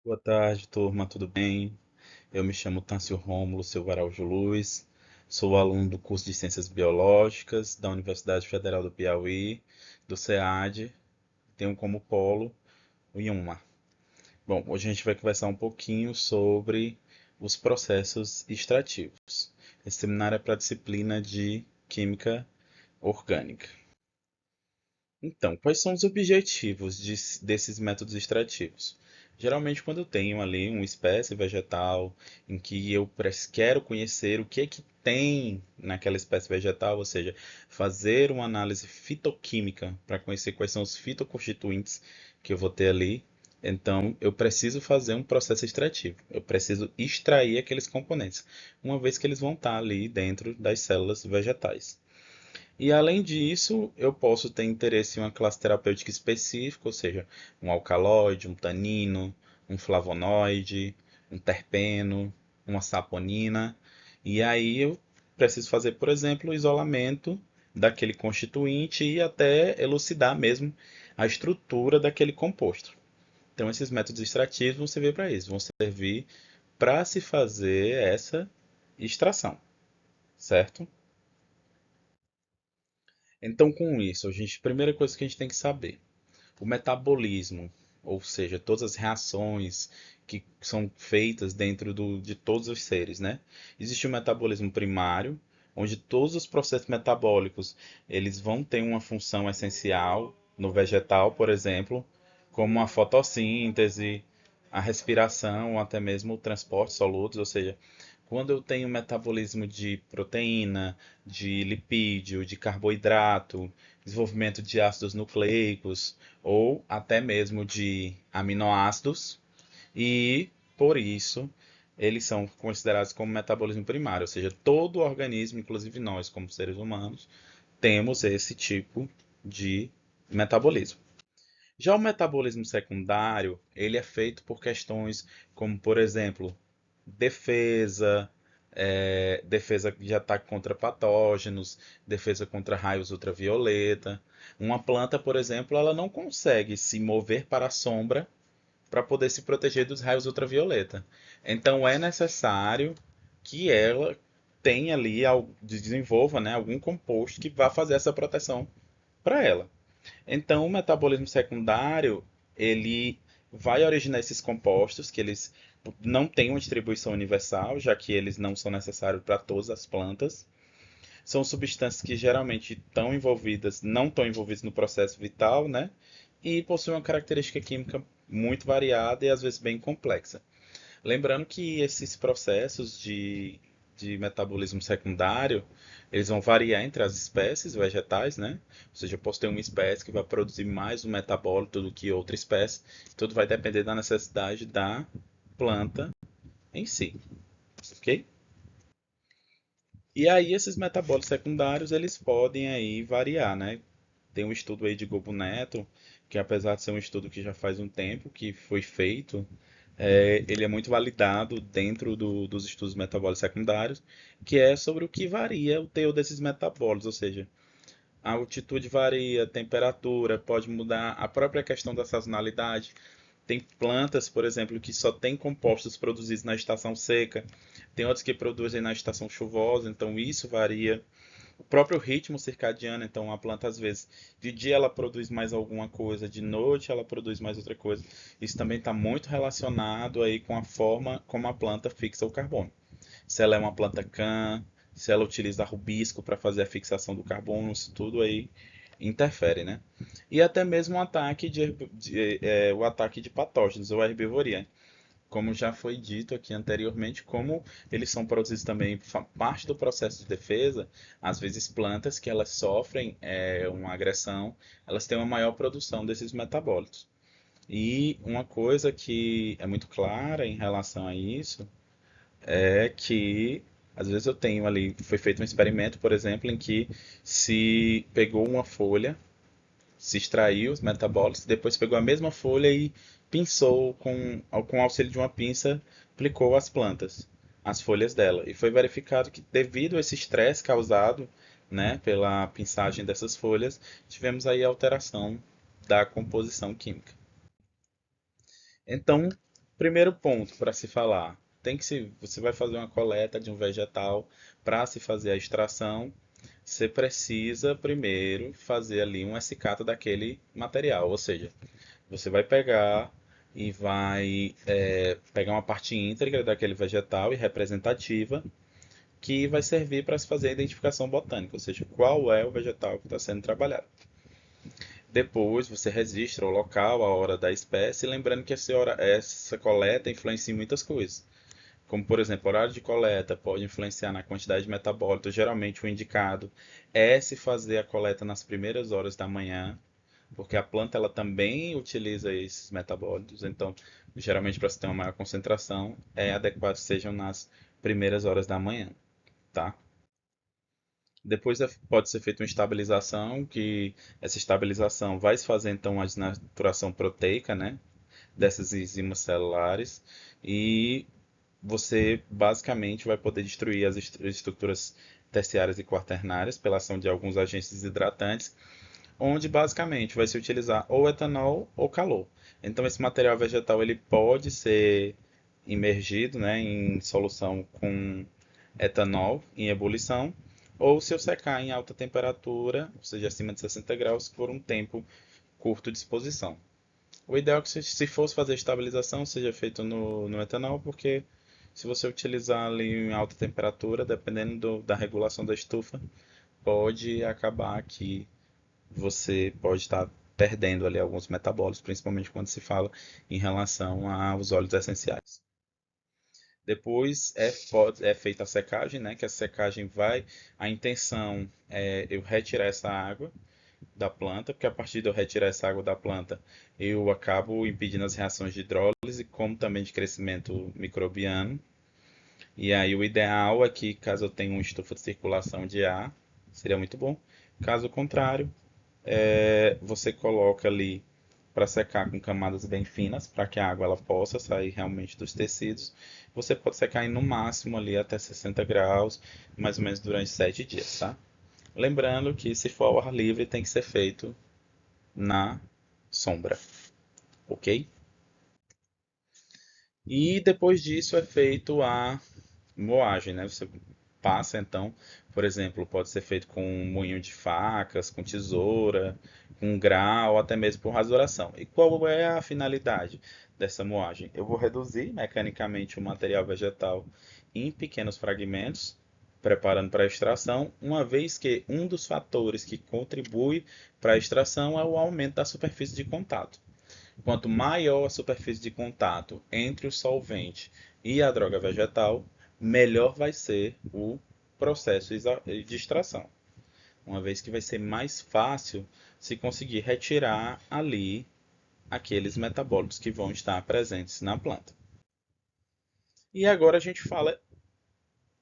Boa tarde, turma, tudo bem? Eu me chamo Tâncio Rômulo Silva Araújo Luz, sou aluno do curso de Ciências Biológicas da Universidade Federal do Piauí, do SEAD, tenho como polo o IUMA. Bom, hoje a gente vai conversar um pouquinho sobre os processos extrativos. Esse seminário é para a disciplina de Química Orgânica. Então, quais são os objetivos desses métodos extrativos? Geralmente, quando eu tenho ali uma espécie vegetal em que eu quero conhecer o que é que tem naquela espécie vegetal, ou seja, fazer uma análise fitoquímica para conhecer quais são os fitoconstituintes que eu vou ter ali, então eu preciso fazer um processo extrativo. Eu preciso extrair aqueles componentes, uma vez que eles vão estar ali dentro das células vegetais. E além disso, eu posso ter interesse em uma classe terapêutica específica, ou seja, um alcaloide, um tanino, um flavonoide, um terpeno, uma saponina. E aí eu preciso fazer, por exemplo, o isolamento daquele constituinte e até elucidar mesmo a estrutura daquele composto. Então, esses métodos extrativos vão servir para isso, vão servir para se fazer essa extração, certo? Então, com isso, primeira coisa que a gente tem que saber, o metabolismo, ou seja, todas as reações que são feitas dentro de todos os seres, né? Existe o metabolismo primário, onde todos os processos metabólicos, eles vão ter uma função essencial no vegetal, por exemplo, como a fotossíntese, a respiração, ou até mesmo o transporte de solutos, ou seja, quando eu tenho metabolismo de proteína, de lipídio, de carboidrato, desenvolvimento de ácidos nucleicos ou até mesmo de aminoácidos, e por isso eles são considerados como metabolismo primário, ou seja, todo organismo, inclusive nós, como seres humanos, temos esse tipo de metabolismo. Já o metabolismo secundário, ele é feito por questões como, por exemplo, defesa, defesa de ataque contra patógenos, defesa contra raios ultravioleta. Uma planta, por exemplo, ela não consegue se mover para a sombra para poder se proteger dos raios ultravioleta. Então é necessário que ela tenha ali, desenvolva, né, algum composto que vá fazer essa proteção para ela. Então, o metabolismo secundário, ele vai originar esses compostos que eles não têm uma distribuição universal, já que eles não são necessários para todas as plantas. São substâncias que geralmente não estão envolvidas no processo vital, né? E possuem uma característica química muito variada e às vezes bem complexa. Lembrando que esses processos de metabolismo secundário, eles vão variar entre as espécies vegetais, né? Ou seja, eu posso ter uma espécie que vai produzir mais um metabólito do que outra espécie. Tudo vai depender da necessidade da planta em si, ok? E aí esses metabólitos secundários, eles podem aí variar, né? Tem um estudo aí de Gobo Neto, que apesar de ser um estudo que já faz um tempo que foi feito, ele é muito validado dentro dos estudos metabólicos secundários, que é sobre o que varia o teor desses metabólitos, ou seja, a altitude varia, a temperatura pode mudar, a própria questão da sazonalidade. Tem plantas, por exemplo, que só têm compostos produzidos na estação seca, tem outras que produzem na estação chuvosa, então isso varia. O próprio ritmo circadiano, então a planta às vezes de dia ela produz mais alguma coisa, de noite ela produz mais outra coisa. Isso também está muito relacionado aí com a forma como a planta fixa o carbono. Se ela é uma planta can, se ela utiliza rubisco para fazer a fixação do carbono, isso tudo aí interfere, né? E até mesmo o ataque de patógenos ou herbivoria. Como já foi dito aqui anteriormente, como eles são produzidos também parte do processo de defesa, às vezes plantas que elas sofrem uma agressão, elas têm uma maior produção desses metabólitos. E uma coisa que é muito clara em relação a isso é que às vezes eu tenho ali, foi feito um experimento, por exemplo, em que se pegou uma folha, se extraiu os metabólitos, depois pegou a mesma folha e pinçou com o auxílio de uma pinça, aplicou às plantas, as folhas dela. E foi verificado que devido a esse estresse causado, né, pela pinçagem dessas folhas, tivemos aí a alteração da composição química. Então, Primeiro ponto para se falar, você vai fazer uma coleta de um vegetal para se fazer a extração, você precisa primeiro fazer ali uma escata daquele material, ou seja, você vai pegar e vai pegar uma parte íntegra daquele vegetal e representativa que vai servir para se fazer a identificação botânica, ou seja, qual é o vegetal que está sendo trabalhado. Depois você registra o local, a hora da espécie, lembrando que essa coleta influencia em muitas coisas. Como, por exemplo, o horário de coleta pode influenciar na quantidade de metabólitos. Geralmente, o indicado é se fazer a coleta nas primeiras horas da manhã, porque a planta ela também utiliza esses metabólitos. Então, geralmente, para se ter uma maior concentração, é adequado que sejam nas primeiras horas da manhã, tá? Depois pode ser feita uma estabilização, que essa estabilização vai se fazer então uma desnaturação proteica, né, dessas enzimas celulares e você basicamente vai poder destruir as estruturas terciárias e quaternárias pela ação de alguns agentes desidratantes, onde basicamente vai se utilizar ou etanol ou calor. Então esse material vegetal ele pode ser imergido, né, em solução com etanol em ebulição, ou se eu secar em alta temperatura, ou seja, acima de 60 graus, por um tempo curto de exposição. O ideal é que se fosse fazer estabilização, seja feito no etanol, porque se você utilizar ali em alta temperatura, dependendo da regulação da estufa, pode acabar que você pode estar perdendo ali alguns metabólitos, principalmente quando se fala em relação aos óleos essenciais. Depois é feita a secagem, né? Que a secagem a intenção é eu retirar essa água da planta, porque a partir de eu retirar essa água da planta, eu acabo impedindo as reações de hidrólise, como também de crescimento microbiano. E aí o ideal é que, caso eu tenha uma estufa de circulação de ar, seria muito bom. Caso contrário, você coloca ali para secar com camadas bem finas, para que a água ela possa sair realmente dos tecidos. Você pode secar em no máximo ali até 60 graus, mais ou menos durante 7 dias, tá? Lembrando que se for ao ar livre tem que ser feito na sombra, ok? E depois disso é feito a moagem, né? Você passa então, por exemplo, pode ser feito com um moinho de facas, com tesoura, com grau, até mesmo por rasuração. E qual é a finalidade dessa moagem? Eu vou reduzir mecanicamente o material vegetal em pequenos fragmentos, preparando para a extração, uma vez que um dos fatores que contribui para a extração é o aumento da superfície de contato. Quanto maior a superfície de contato entre o solvente e a droga vegetal, melhor vai ser o processo de extração, uma vez que vai ser mais fácil se conseguir retirar ali aqueles metabólitos que vão estar presentes na planta. E agora a gente fala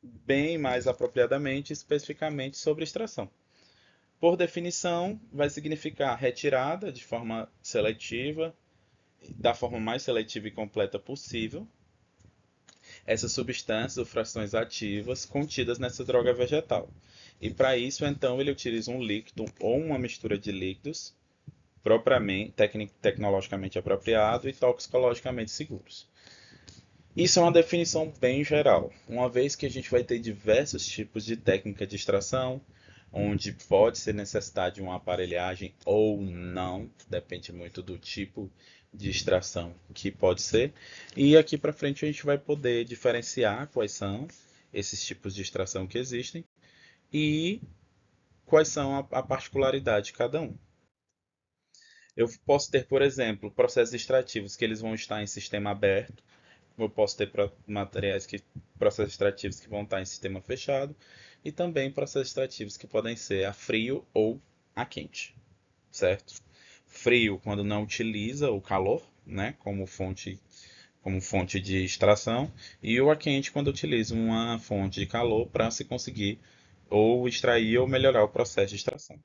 bem mais apropriadamente, especificamente sobre extração. Por definição, vai significar retirada de forma seletiva, da forma mais seletiva e completa possível, essas substâncias ou frações ativas contidas nessa droga vegetal. E para isso, então, ele utiliza um líquido ou uma mistura de líquidos propriamente, tecnologicamente apropriado e toxicologicamente seguros. Isso é uma definição bem geral, uma vez que a gente vai ter diversos tipos de técnica de extração, onde pode ser necessidade de uma aparelhagem ou não, depende muito do tipo de extração que pode ser. E aqui para frente a gente vai poder diferenciar quais são esses tipos de extração que existem e quais são a particularidade de cada um. Eu posso ter, por exemplo, processos extrativos que eles vão estar em sistema aberto, eu posso ter processos extrativos que vão estar em sistema fechado e também processos extrativos que podem ser a frio ou a quente, certo? Frio quando não utiliza o calor, né, como fonte de extração, e o a quente quando utiliza uma fonte de calor para se conseguir ou extrair ou melhorar o processo de extração.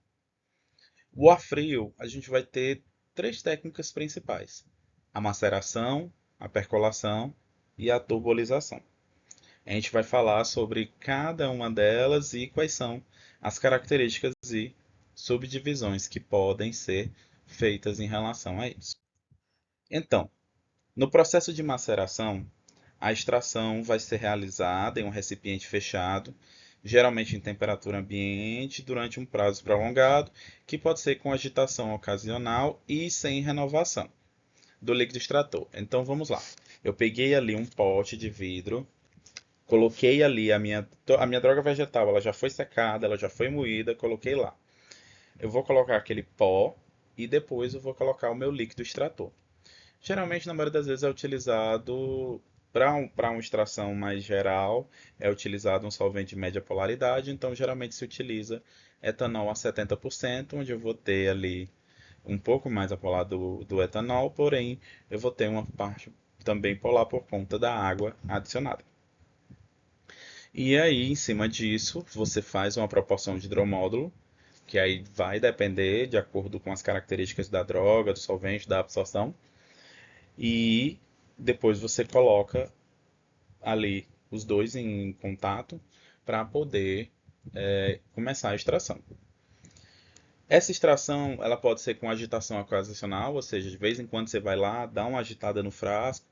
O a frio, a gente vai ter três técnicas principais: a maceração, a percolação e a turbolização. A gente vai falar sobre cada uma delas e quais são as características e subdivisões que podem ser feitas em relação a isso. Então, No processo de maceração, a extração vai ser realizada em um recipiente fechado, geralmente em temperatura ambiente, durante um prazo prolongado, que pode ser com agitação ocasional e sem renovação do líquido extrator. Então vamos lá. Eu peguei ali um pote de vidro, coloquei ali a minha droga vegetal, ela já foi secada, ela já foi moída, coloquei lá. Eu vou colocar aquele pó e depois eu vou colocar o meu líquido extrator. Geralmente, na maioria das vezes, é utilizado para uma extração mais geral, é utilizado um solvente de média polaridade, então geralmente se utiliza etanol a 70%, onde eu vou ter ali um pouco mais a polar do etanol, porém eu vou ter uma parte também polar por conta da água adicionada. E aí, em cima disso, você faz uma proporção de hidromódulo, que aí vai depender de acordo com as características da droga, do solvente, da absorção. E depois você coloca ali os dois em contato para poder começar a extração. Essa extração ela pode ser com agitação ocasional, ou seja, de vez em quando você vai lá, dá uma agitada no frasco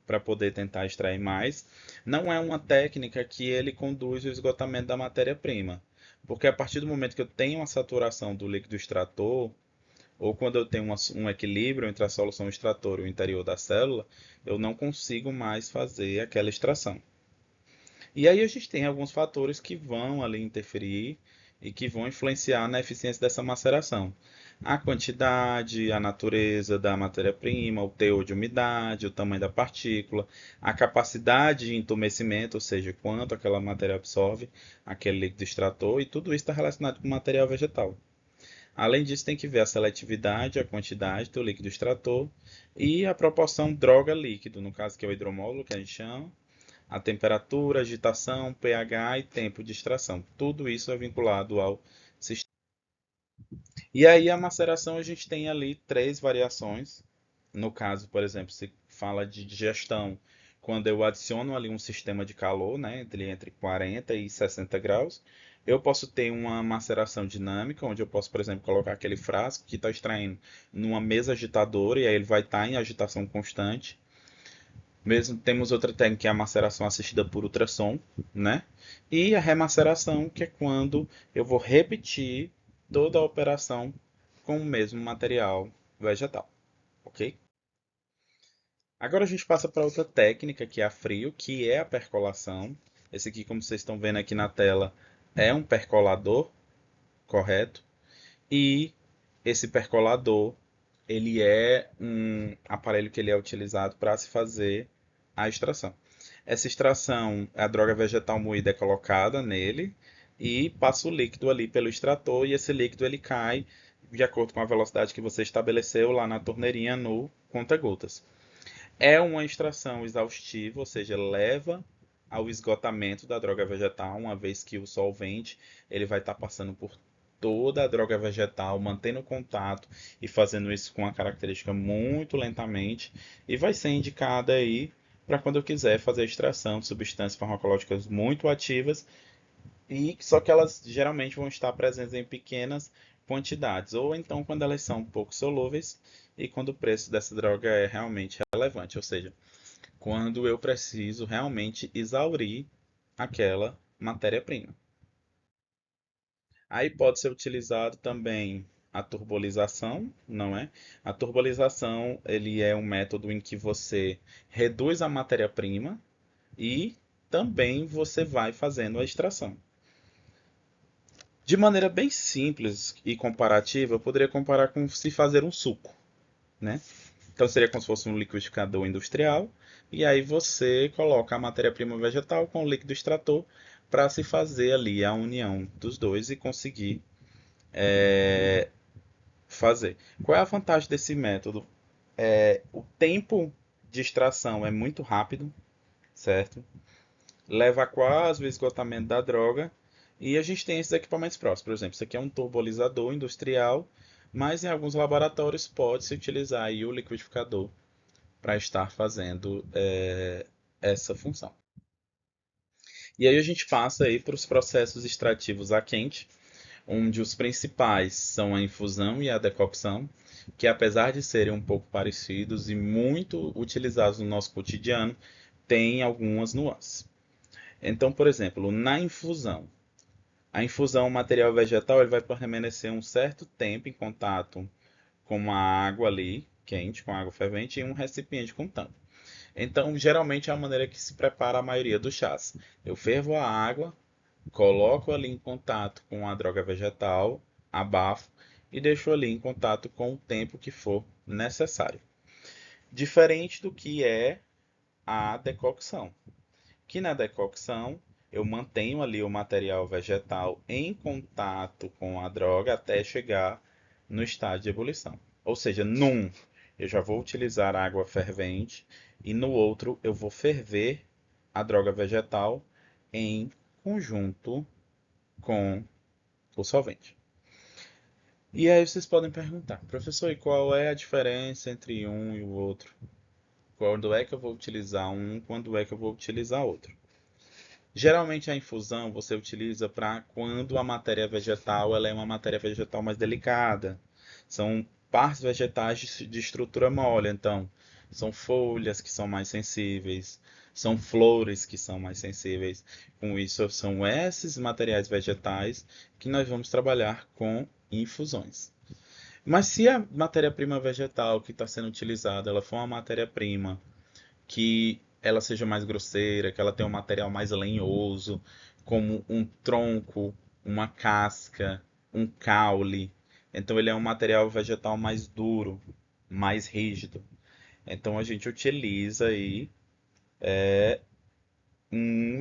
para poder tentar extrair mais. Não é uma técnica que ele conduz o esgotamento da matéria-prima, porque a partir do momento que eu tenho uma saturação do líquido extrator, ou quando eu tenho um equilíbrio entre a solução extrator e o interior da célula, eu não consigo mais fazer aquela extração. E aí a gente tem alguns fatores que vão ali interferir e que vão influenciar na eficiência dessa maceração. A quantidade, a natureza da matéria-prima, o teor de umidade, o tamanho da partícula, a capacidade de entumecimento, ou seja, quanto aquela matéria absorve aquele líquido extrator, e tudo isso está relacionado com o material vegetal. Além disso, tem que ver a seletividade, a quantidade do líquido extrator e a proporção droga-líquido, no caso que é o hidromódulo, que a gente chama, a temperatura, agitação, pH e tempo de extração. Tudo isso é vinculado ao sistema. E aí a maceração a gente tem ali três variações. No caso, por exemplo, se fala de digestão, quando eu adiciono ali um sistema de calor, né, entre 40 e 60 graus, eu posso ter uma maceração dinâmica, onde eu posso, por exemplo, colocar aquele frasco que está extraindo numa mesa agitadora e aí ele vai estar em agitação constante. Mesmo temos outra técnica que é a maceração assistida por ultrassom, né? E a remaceração, que é quando eu vou repetir toda a operação com o mesmo material vegetal, ok? Agora a gente passa para outra técnica que é a frio, que é a percolação. Esse aqui, como vocês estão vendo aqui na tela, é um percolador, correto? E esse percolador, ele é um aparelho que ele é utilizado para se fazer a extração. Essa extração, a droga vegetal moída é colocada nele e passa o líquido ali pelo extrator e esse líquido ele cai de acordo com a velocidade que você estabeleceu lá na torneirinha no conta-gotas. É uma extração exaustiva, ou seja, leva ao esgotamento da droga vegetal, uma vez que o solvente ele vai estar passando por toda a droga vegetal, mantendo contato e fazendo isso com uma característica muito lentamente, e vai ser indicada aí para quando eu quiser fazer a extração de substâncias farmacológicas muito ativas, e só que elas geralmente vão estar presentes em pequenas quantidades, ou então quando elas são um pouco solúveis e quando o preço dessa droga é realmente relevante, ou seja, quando eu preciso realmente exaurir aquela matéria-prima. Aí pode ser utilizado também a turbolização, não é? A turbolização, ele é um método em que você reduz a matéria-prima e também você vai fazendo a extração. De maneira bem simples e comparativa, eu poderia comparar com se fazer um suco, né? Então seria como se fosse um liquidificador industrial, e aí você coloca a matéria-prima vegetal com o líquido extrator para se fazer ali a união dos dois e conseguir fazer. Qual é a vantagem desse método? O tempo de extração é muito rápido, certo? Leva quase o esgotamento da droga. E a gente tem esses equipamentos próximos. Por exemplo, isso aqui é um turbolizador industrial, mas em alguns laboratórios pode-se utilizar aí o liquidificador para estar fazendo essa função. E aí a gente passa aí para os processos extrativos a quente, onde os principais são a infusão e a decocção, que apesar de serem um pouco parecidos e muito utilizados no nosso cotidiano, têm algumas nuances. Então, por exemplo, na infusão, a infusão, o material vegetal, ele vai permanecer um certo tempo em contato com a água ali, quente, com água fervente, em um recipiente com tampa. Então, geralmente é a maneira que se prepara a maioria dos chás. Eu fervo a água, coloco ali em contato com a droga vegetal, abafo e deixo ali em contato com o tempo que for necessário. Diferente do que é a decocção, que na decocção eu mantenho ali o material vegetal em contato com a droga até chegar no estágio de ebulição. Ou seja, num eu já vou utilizar água fervente e no outro eu vou ferver a droga vegetal em conjunto com o solvente. E aí vocês podem perguntar, professor, e qual é a diferença entre um e o outro? Quando é que eu vou utilizar um, quando é que eu vou utilizar outro? Geralmente a infusão você utiliza para quando a matéria vegetal ela é uma matéria vegetal mais delicada. São partes vegetais de estrutura mole, então são folhas que são mais sensíveis, são flores que são mais sensíveis. Com isso, são esses materiais vegetais que nós vamos trabalhar com infusões. Mas se a matéria-prima vegetal que está sendo utilizada ela for uma matéria-prima que ela seja mais grosseira, que ela tenha um material mais lenhoso, como um tronco, uma casca, um caule. Então ele é um material vegetal mais duro, mais rígido. Então a gente utiliza aí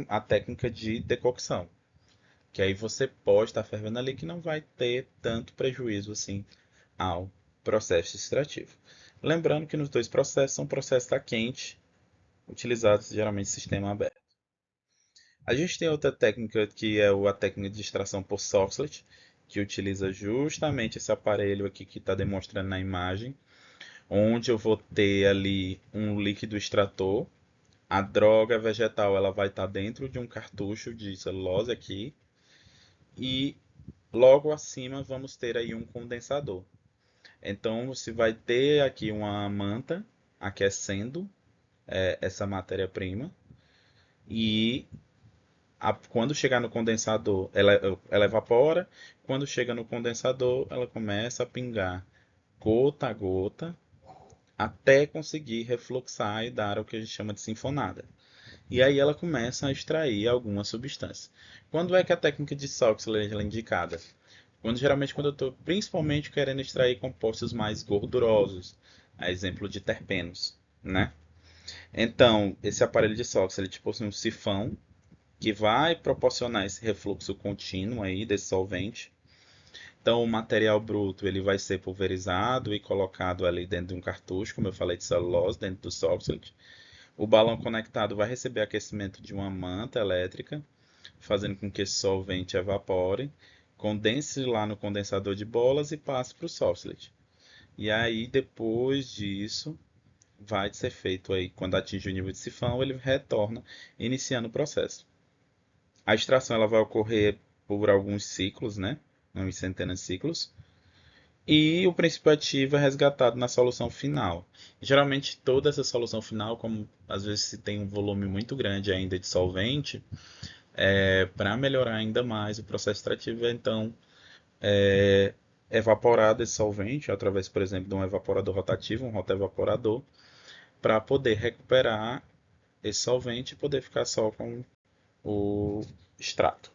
a técnica de decocção, que aí você pode estar fervendo ali que não vai ter tanto prejuízo assim ao processo extrativo. Lembrando que nos dois processos são processos a quente, utilizados geralmente em sistema aberto. A gente tem outra técnica que é a técnica de extração por Soxhlet, que utiliza justamente esse aparelho aqui que está demonstrando na imagem, onde eu vou ter ali um líquido extrator. A droga vegetal ela vai estar dentro de um cartucho de celulose aqui e logo acima vamos ter aí um condensador. Então você vai ter aqui uma manta aquecendo essa matéria-prima e quando chegar no condensador, ela evapora. Quando chega no condensador, ela começa a pingar gota a gota até conseguir refluxar e dar o que a gente chama de sinfonada. E aí ela começa a extrair alguma substância. Quando é que a técnica de Soxhlet é indicada? Quando eu estou principalmente querendo extrair compostos mais gordurosos, a exemplo de terpenos, né? Então, esse aparelho de Soxhlet possui um sifão que vai proporcionar esse refluxo contínuo aí desse solvente. Então, o material bruto ele vai ser pulverizado e colocado ali dentro de um cartucho, como eu falei, de celulose, dentro do Soxhlet. O balão conectado vai receber aquecimento de uma manta elétrica, fazendo com que esse solvente evapore, condense lá no condensador de bolas e passe para o Soxhlet. E aí, depois disso, vai ser feito aí, quando atinge o nível de sifão, ele retorna, iniciando o processo. A extração ela vai ocorrer por alguns ciclos, né? Uns centenas de ciclos. E o princípio ativo é resgatado na solução final. Geralmente toda essa solução final, como às vezes se tem um volume muito grande ainda de solvente, para melhorar ainda mais o processo extrativo, então é evaporado esse solvente através, por exemplo, de um evaporador rotativo, um rotaevaporador, para poder recuperar esse solvente e poder ficar só com o extrato.